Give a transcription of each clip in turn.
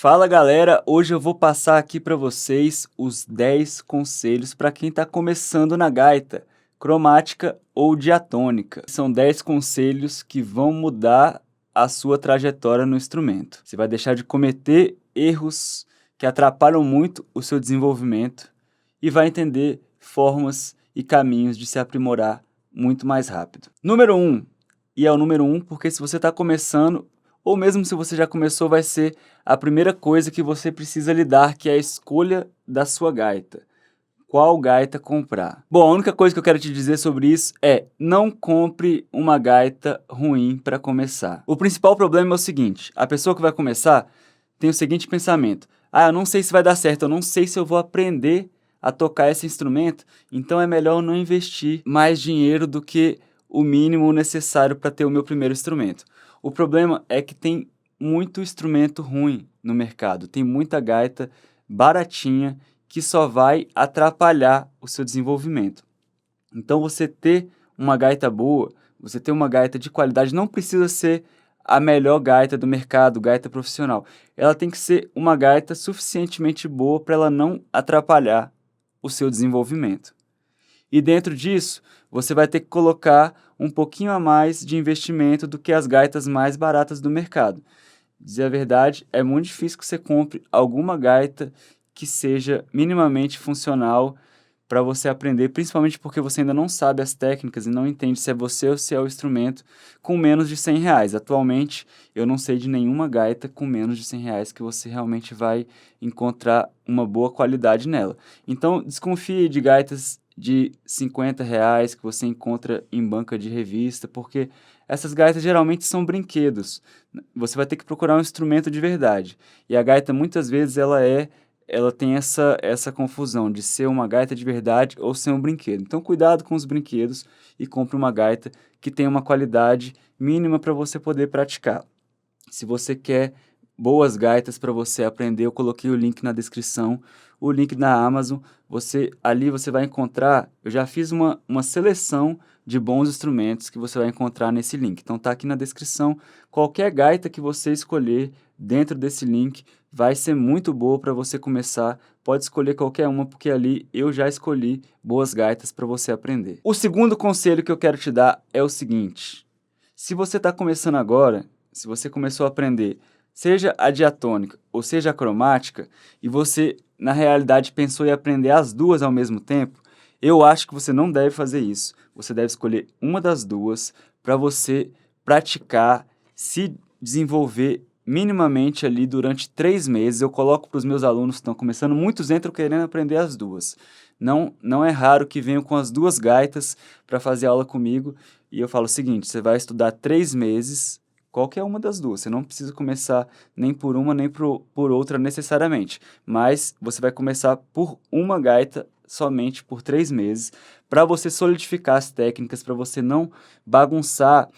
Fala galera, hoje eu vou passar aqui para vocês os 10 conselhos para quem está começando na gaita, cromática ou diatônica. São 10 conselhos que vão mudar a sua trajetória no instrumento. Você vai deixar de cometer erros que atrapalham muito o seu desenvolvimento e vai entender formas e caminhos de se aprimorar muito mais rápido. Número 1, e é o número 1 porque se você está começando, ou mesmo se você já começou, vai ser a primeira coisa que você precisa lidar, que é a escolha da sua gaita. Qual gaita comprar? Bom, a única coisa que eu quero te dizer sobre isso é: não compre uma gaita ruim para começar. O principal problema é o seguinte: a pessoa que vai começar tem o seguinte pensamento: eu não sei se vai dar certo, eu não sei se eu vou aprender a tocar esse instrumento, então é melhor eu não investir mais dinheiro do que o mínimo necessário para ter o meu primeiro instrumento. O problema é que tem muito instrumento ruim no mercado, tem muita gaita baratinha que só vai atrapalhar o seu desenvolvimento. Então você ter uma gaita boa, você ter uma gaita de qualidade, não precisa ser a melhor gaita do mercado, gaita profissional. Ela tem que ser uma gaita suficientemente boa para ela não atrapalhar o seu desenvolvimento. E dentro disso, você vai ter que colocar um pouquinho a mais de investimento do que as gaitas mais baratas do mercado. Dizer a verdade, é muito difícil que você compre alguma gaita que seja minimamente funcional para você aprender, principalmente porque você ainda não sabe as técnicas e não entende se é você ou se é o instrumento, com menos de R$100. Atualmente, eu não sei de nenhuma gaita com menos de R$100 que você realmente vai encontrar uma boa qualidade nela. Então, desconfie de gaitas de R$50 que você encontra em banca de revista, porque essas gaitas geralmente são brinquedos. Você vai ter que procurar um instrumento de verdade. E a gaita, muitas vezes, ela tem essa confusão de ser uma gaita de verdade ou ser um brinquedo. Então, cuidado com os brinquedos e compre uma gaita que tenha uma qualidade mínima para você poder praticar. Se você quer boas gaitas para você aprender, eu coloquei o link na descrição, o link na Amazon. Ali você vai encontrar, eu já fiz uma seleção de bons instrumentos que você vai encontrar nesse link. Então tá aqui na descrição. Qualquer gaita que você escolher dentro desse link vai ser muito boa para você começar. Pode escolher qualquer uma, porque ali eu já escolhi boas gaitas para você aprender. O segundo conselho que eu quero te dar é o seguinte: se você está começando agora, se você começou a aprender, seja a diatônica ou seja a cromática, e você, na realidade, pensou em aprender as duas ao mesmo tempo, eu acho que você não deve fazer isso. Você deve escolher uma das duas para você praticar, se desenvolver minimamente ali durante 3 meses. Eu coloco para os meus alunos que estão começando, muitos entram querendo aprender as duas. Não é raro que venham com as duas gaitas para fazer aula comigo, e eu falo o seguinte: você vai estudar 3 meses, qualquer uma das duas. Você não precisa começar nem por uma nem por outra necessariamente, mas você vai começar por uma gaita somente por 3 meses, para você solidificar as técnicas, para você não bagunçar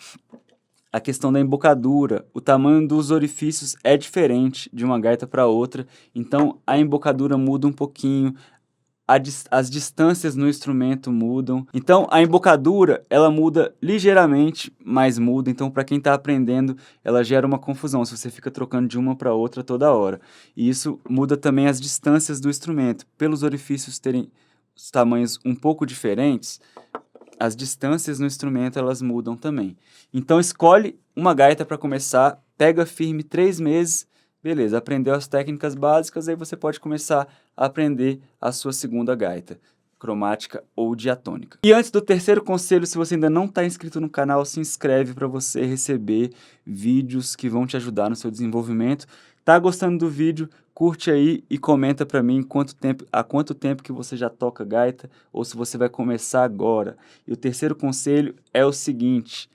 a questão da embocadura. O tamanho dos orifícios é diferente de uma gaita para outra, então a embocadura muda um pouquinho, as distâncias no instrumento mudam. Então, a embocadura, ela muda ligeiramente, mas muda. Então, para quem está aprendendo, ela gera uma confusão se você fica trocando de uma para outra toda hora. E isso muda também as distâncias do instrumento. Pelos orifícios terem os tamanhos um pouco diferentes, as distâncias no instrumento, elas mudam também. Então, escolhe uma gaita para começar, pega firme 3 meses, beleza, aprendeu as técnicas básicas, aí você pode começar a aprender a sua segunda gaita, cromática ou diatônica. E antes do terceiro conselho, se você ainda não está inscrito no canal, se inscreve para você receber vídeos que vão te ajudar no seu desenvolvimento. Tá gostando do vídeo? Curte aí e comenta para mim há quanto tempo que você já toca gaita, ou se você vai começar agora. E o terceiro conselho é o seguinte: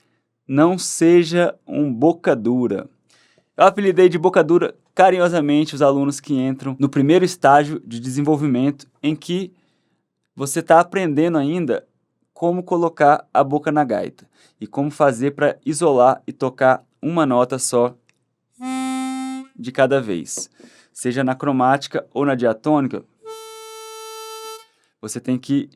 não seja um boca dura. Eu apelidei de boca dura carinhosamente os alunos que entram no primeiro estágio de desenvolvimento, em que você está aprendendo ainda como colocar a boca na gaita e como fazer para isolar e tocar uma nota só de cada vez. Seja na cromática ou na diatônica, você tem que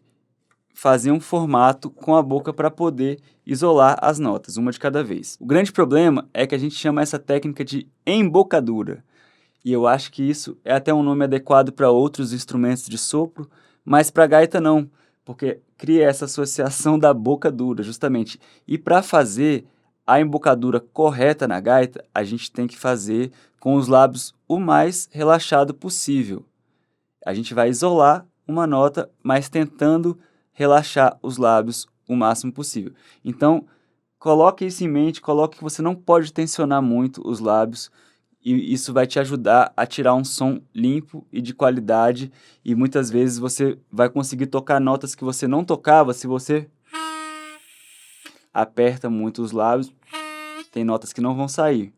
fazer um formato com a boca para poder isolar as notas, uma de cada vez. O grande problema é que a gente chama essa técnica de embocadura. E eu acho que isso é até um nome adequado para outros instrumentos de sopro, mas para gaita não, porque cria essa associação da boca dura, justamente. E para fazer a embocadura correta na gaita, a gente tem que fazer com os lábios o mais relaxado possível. A gente vai isolar uma nota, mas tentando relaxar os lábios o máximo possível. Então, coloque isso em mente, coloque que você não pode tensionar muito os lábios, e isso vai te ajudar a tirar um som limpo e de qualidade, e muitas vezes você vai conseguir tocar notas que você não tocava se você aperta muito os lábios, tem notas que não vão sair.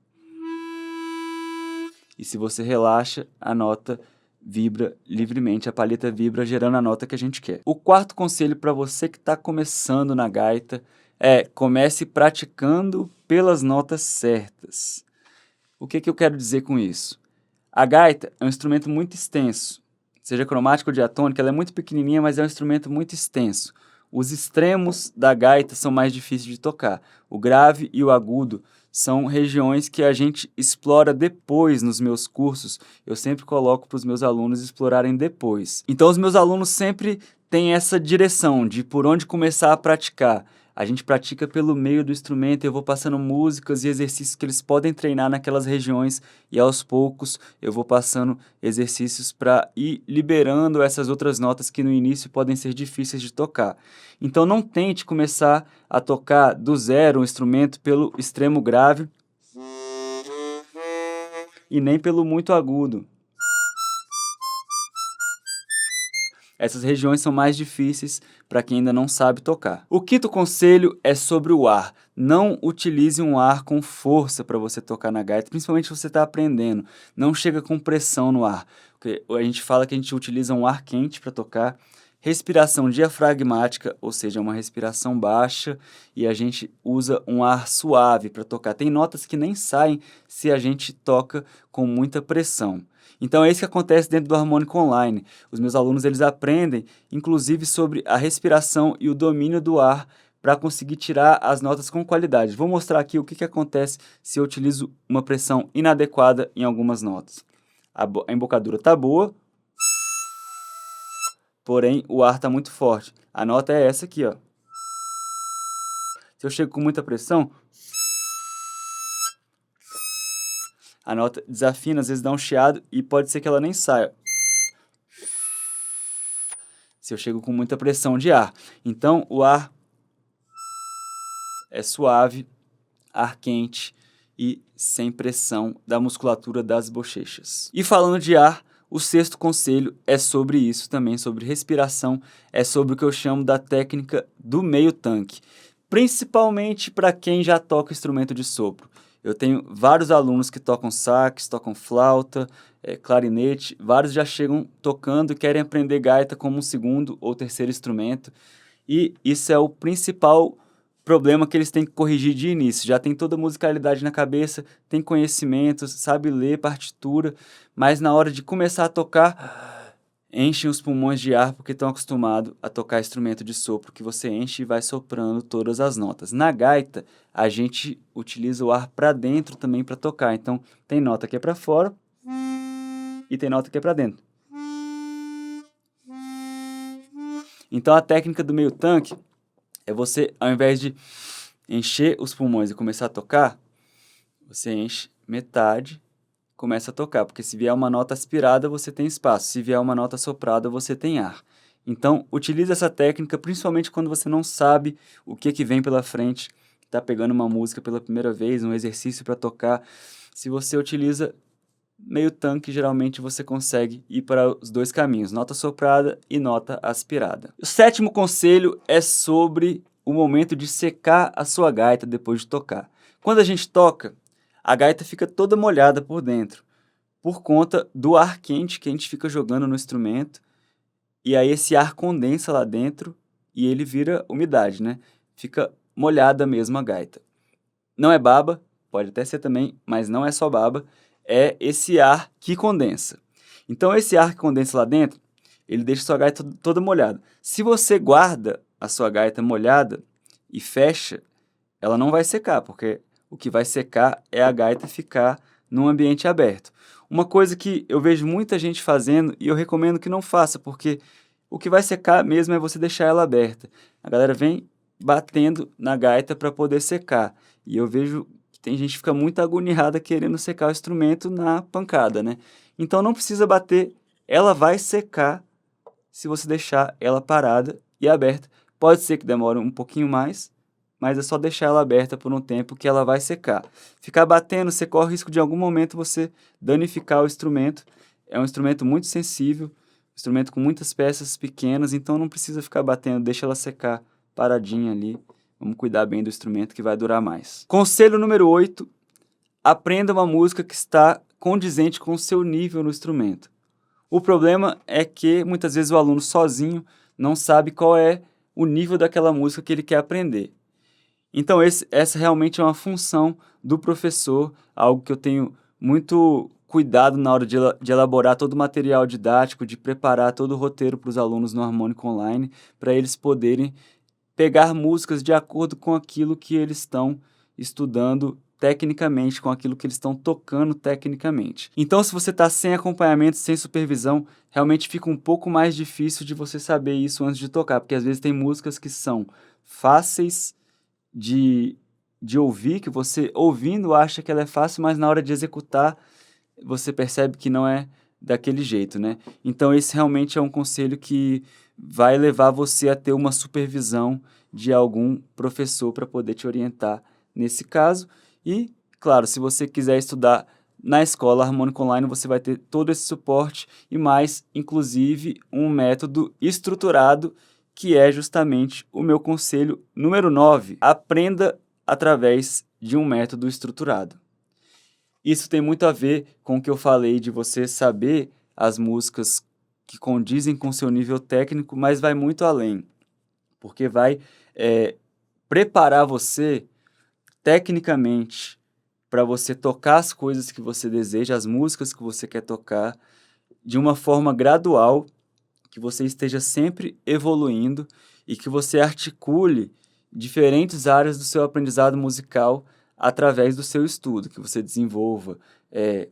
E se você relaxa, a nota vibra livremente, a palheta vibra gerando a nota que a gente quer. O quarto conselho para você que está começando na gaita é: comece praticando pelas notas certas. O que eu quero dizer com isso? A gaita é um instrumento muito extenso, seja cromática ou diatônica, ela é muito pequenininha, mas é um instrumento muito extenso. Os extremos da gaita são mais difíceis de tocar. O grave e o agudo são regiões que a gente explora depois nos meus cursos. Eu sempre coloco para os meus alunos explorarem depois. Então, os meus alunos sempre têm essa direção de por onde começar a praticar. A gente pratica pelo meio do instrumento, eu vou passando músicas e exercícios que eles podem treinar naquelas regiões, e aos poucos eu vou passando exercícios para ir liberando essas outras notas que no início podem ser difíceis de tocar. Então não tente começar a tocar do zero um instrumento pelo extremo grave e nem pelo muito agudo. Essas regiões são mais difíceis para quem ainda não sabe tocar. O quinto conselho é sobre o ar. Não utilize um ar com força para você tocar na gaita, principalmente se você está aprendendo. Não chega com pressão no ar. Porque a gente fala que a gente utiliza um ar quente para tocar. Respiração diafragmática, ou seja, uma respiração baixa, e a gente usa um ar suave para tocar. Tem notas que nem saem se a gente toca com muita pressão. Então é isso que acontece dentro do harmônico online. Os meus alunos eles aprendem, inclusive, sobre a respiração e o domínio do ar para conseguir tirar as notas com qualidade. Vou mostrar aqui o que acontece se eu utilizo uma pressão inadequada em algumas notas. A embocadura está boa, porém o ar está muito forte. A nota é essa aqui, ó. Se eu chego com muita pressão, a nota desafina, às vezes dá um chiado e pode ser que ela nem saia. Se eu chego com muita pressão de ar. Então, o ar é suave, ar quente e sem pressão da musculatura das bochechas. E falando de ar, o sexto conselho é sobre isso também, sobre respiração, é sobre o que eu chamo da técnica do meio tanque, principalmente para quem já toca instrumento de sopro. Eu tenho vários alunos que tocam sax, tocam flauta, clarinete, vários já chegam tocando e querem aprender gaita como um segundo ou terceiro instrumento, e isso é o principal problema que eles têm que corrigir de início. Já tem toda a musicalidade na cabeça, tem conhecimentos, sabe ler partitura, mas na hora de começar a tocar, enchem os pulmões de ar porque estão acostumados a tocar instrumento de sopro, que você enche e vai soprando todas as notas. Na gaita, a gente utiliza o ar para dentro também para tocar. Então, tem nota que é para fora e tem nota que é para dentro. Então, a técnica do meio tanque é você, ao invés de encher os pulmões e começar a tocar, você enche metade, começa a tocar, porque se vier uma nota aspirada, você tem espaço, se vier uma nota soprada, você tem ar. Então, utilize essa técnica, principalmente quando você não sabe o que vem pela frente, está pegando uma música pela primeira vez, um exercício para tocar. Se você utiliza meio tanque, geralmente você consegue ir para os dois caminhos, nota soprada e nota aspirada. O sétimo conselho é sobre o momento de secar a sua gaita depois de tocar. Quando a gente toca, a gaita fica toda molhada por dentro, por conta do ar quente que a gente fica jogando no instrumento, e aí esse ar condensa lá dentro e ele vira umidade, né? Fica molhada mesmo a gaita. Não é baba, pode até ser também, mas não é só baba, é esse ar que condensa. Então esse ar que condensa lá dentro, ele deixa a sua gaita toda molhada. Se você guarda a sua gaita molhada e fecha, ela não vai secar, porque o que vai secar é a gaita ficar num ambiente aberto. Uma coisa que eu vejo muita gente fazendo e eu recomendo que não faça, porque o que vai secar mesmo é você deixar ela aberta. A galera vem batendo na gaita para poder secar. E eu vejo que tem gente que fica muito agoniada querendo secar o instrumento na pancada, né? Então não precisa bater, ela vai secar se você deixar ela parada e aberta. Pode ser que demore um pouquinho mais, mas é só deixar ela aberta por um tempo que ela vai secar. Ficar batendo, você corre o risco de em algum momento você danificar o instrumento. É um instrumento muito sensível, instrumento com muitas peças pequenas, então não precisa ficar batendo, deixa ela secar paradinha ali. Vamos cuidar bem do instrumento que vai durar mais. Conselho número 8, aprenda uma música que está condizente com o seu nível no instrumento. O problema é que muitas vezes o aluno sozinho não sabe qual é o nível daquela música que ele quer aprender. Então essa realmente é uma função do professor, algo que eu tenho muito cuidado na hora de elaborar todo o material didático, de preparar todo o roteiro para os alunos no Harmônico Online, para eles poderem pegar músicas de acordo com aquilo que eles estão estudando tecnicamente, com aquilo que eles estão tocando tecnicamente. Então, se você está sem acompanhamento, sem supervisão, realmente fica um pouco mais difícil de você saber isso antes de tocar, porque às vezes tem músicas que são fáceis de ouvir, que você ouvindo acha que ela é fácil, mas na hora de executar você percebe que não é daquele jeito, né? Então esse realmente é um conselho que vai levar você a ter uma supervisão de algum professor para poder te orientar nesse caso. E, claro, se você quiser estudar na escola Harmônico Online, você vai ter todo esse suporte e mais, inclusive, um método estruturado, que é justamente o meu conselho número 9. Aprenda através de um método estruturado. Isso tem muito a ver com o que eu falei de você saber as músicas que condizem com seu nível técnico, mas vai muito além, porque vai preparar você tecnicamente para você tocar as coisas que você deseja, as músicas que você quer tocar, de uma forma gradual, que você esteja sempre evoluindo e que você articule diferentes áreas do seu aprendizado musical através do seu estudo, que você desenvolva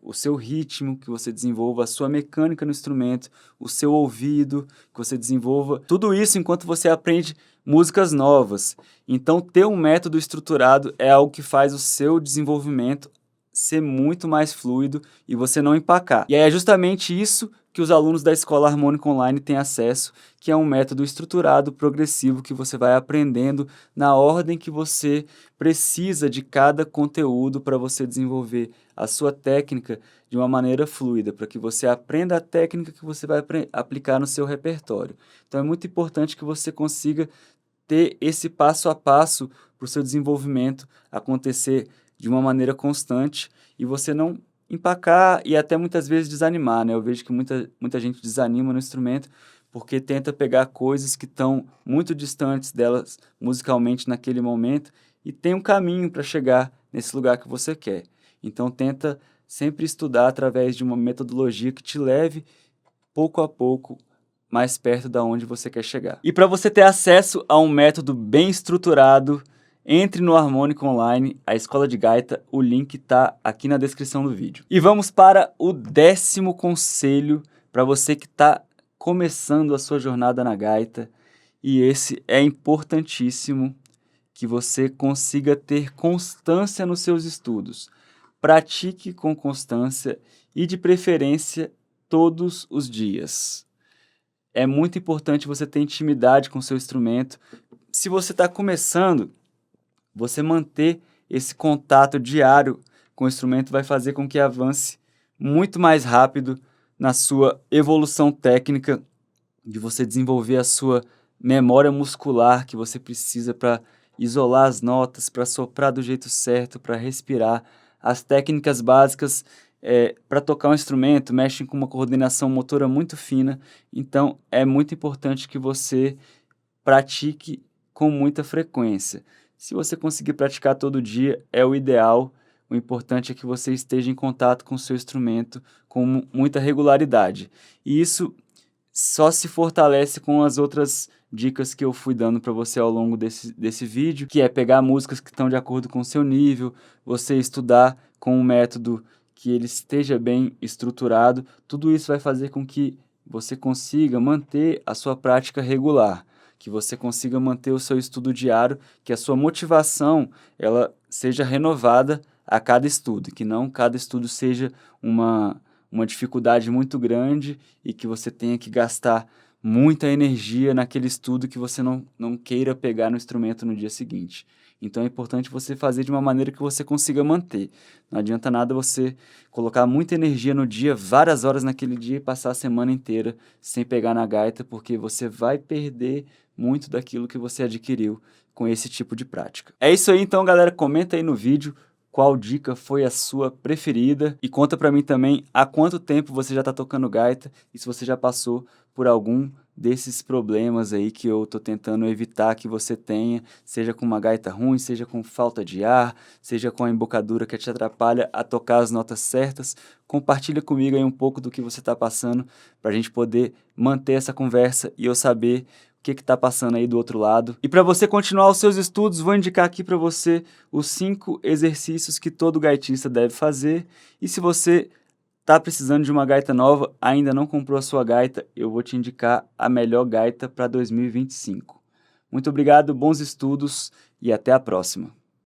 o seu ritmo, que você desenvolva a sua mecânica no instrumento, o seu ouvido, que você desenvolva tudo isso enquanto você aprende músicas novas. Então, ter um método estruturado é algo que faz o seu desenvolvimento ser muito mais fluido e você não empacar. E é justamente isso que os alunos da Escola Harmônica Online têm acesso, que é um método estruturado, progressivo, que você vai aprendendo na ordem que você precisa de cada conteúdo para você desenvolver a sua técnica de uma maneira fluida, para que você aprenda a técnica que você vai aplicar no seu repertório. Então é muito importante que você consiga ter esse passo a passo para o seu desenvolvimento acontecer de uma maneira constante e você não empacar e até muitas vezes desanimar, né? Eu vejo que muita gente desanima no instrumento porque tenta pegar coisas que estão muito distantes delas musicalmente naquele momento e tem um caminho para chegar nesse lugar que você quer. Então tenta sempre estudar através de uma metodologia que te leve pouco a pouco mais perto da onde você quer chegar. E para você ter acesso a um método bem estruturado, entre no Harmônico Online, a escola de gaita, o link está aqui na descrição do vídeo. E vamos para o 10º conselho para você que está começando a sua jornada na gaita. E esse é importantíssimo, que você consiga ter constância nos seus estudos. Pratique com constância e, de preferência, todos os dias. É muito importante você ter intimidade com o seu instrumento. Se você está começando, você manter esse contato diário com o instrumento vai fazer com que avance muito mais rápido na sua evolução técnica, de você desenvolver a sua memória muscular que você precisa para isolar as notas, para soprar do jeito certo, para respirar. As técnicas básicas para tocar um instrumento mexem com uma coordenação motora muito fina, então é muito importante que você pratique com muita frequência. Se você conseguir praticar todo dia, é o ideal. O importante é que você esteja em contato com o seu instrumento com muita regularidade. E isso só se fortalece com as outras dicas que eu fui dando para você ao longo desse vídeo, que é pegar músicas que estão de acordo com o seu nível, você estudar com um método que ele esteja bem estruturado. Tudo isso vai fazer com que você consiga manter a sua prática regular, que você consiga manter o seu estudo diário, que a sua motivação ela seja renovada a cada estudo, que não cada estudo seja uma dificuldade muito grande e que você tenha que gastar muita energia naquele estudo que você não queira pegar no instrumento no dia seguinte. Então é importante você fazer de uma maneira que você consiga manter. Não adianta nada você colocar muita energia no dia, várias horas naquele dia e passar a semana inteira sem pegar na gaita, porque você vai perder muito daquilo que você adquiriu com esse tipo de prática. É isso aí então, galera. Comenta aí no vídeo qual dica foi a sua preferida e conta pra mim também há quanto tempo você já tá tocando gaita e se você já passou por algum desses problemas aí que eu tô tentando evitar que você tenha, seja com uma gaita ruim, seja com falta de ar, seja com a embocadura que te atrapalha a tocar as notas certas. Compartilha comigo aí um pouco do que você tá passando pra gente poder manter essa conversa e eu saber o que está passando aí do outro lado. E para você continuar os seus estudos, vou indicar aqui para você os 5 exercícios que todo gaitista deve fazer. E se você está precisando de uma gaita nova, ainda não comprou a sua gaita, eu vou te indicar a melhor gaita para 2025. Muito obrigado, bons estudos e até a próxima.